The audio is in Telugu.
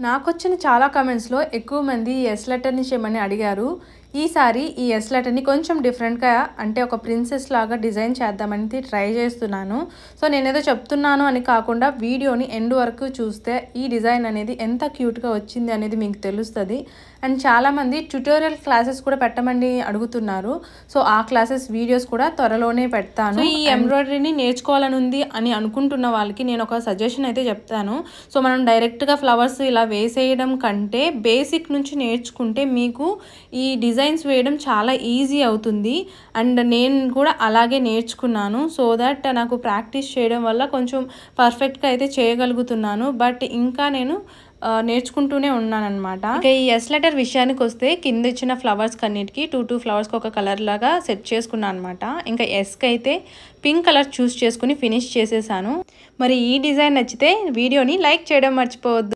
నాకొచ్చిన చాలా కామెంట్స్‌లో ఎక్కువ మంది ఈ ఎస్ లెటర్‌ని చేయమని అడిగారు. ఈసారి ఈ ఎస్ లెటర్‌ని కొంచెం డిఫరెంట్‌గా అంటే ఒక ప్రిన్సెస్ లాగా డిజైన్ చేద్దామని ట్రై చేస్తున్నాను. సో నేనేదో చెప్తున్నాను అని కాకుండా వీడియోని ఎండ్ వరకు చూస్తే ఈ డిజైన్ అనేది ఎంత క్యూట్‌గా వచ్చింది అనేది మీకు తెలుస్తది. అండ్ చాలామంది ట్యుటోరియల్ క్లాసెస్ కూడా పెట్టమని అడుగుతున్నారు. సో ఆ క్లాసెస్ వీడియోస్ కూడా త్వరలోనే పెడతాను. సో ఈ ఎంబ్రాయిడరీని నేర్చుకోవాలని ఉంది అని అనుకుంటున్న వాళ్ళకి నేను ఒక సజెషన్ అయితే చెప్తాను. సో మనం డైరెక్ట్‌గా ఫ్లవర్స్ ఇలా వేసేయడం కంటే బేసిక్ నుంచి నేర్చుకుంటే మీకు ఈ డిజైన్స్ వేయడం చాలా ఈజీ అవుతుంది. అండ్ నేను కూడా అలాగే నేర్చుకున్నాను. సో దట్ నాకు ప్రాక్టీస్ చేయడం వల్ల కొంచెం పర్ఫెక్ట్‌గా అయితే చేయగలుగుతున్నాను. బట్ ఇంకా నేను నేర్చుకుంటూనే ఉన్నానన్నమాట. ఇక ఈ ఎస్ లెటర్ విషయానికి వస్తే కింద ఇచ్చిన ఫ్లవర్స్ కన్నిటికి 2 ఫ్లవర్స్కి ఒక కలర్ లాగా సెట్ చేసుకున్నాను అనమాట. ఇంకా ఎస్కి అయితే పింక్ కలర్ చూస్ చేసుకుని ఫినిష్ చేసేసాను. మరి ఈ డిజైన్ నచ్చితే వీడియోని లైక్ చేయడం మర్చిపోవద్దు.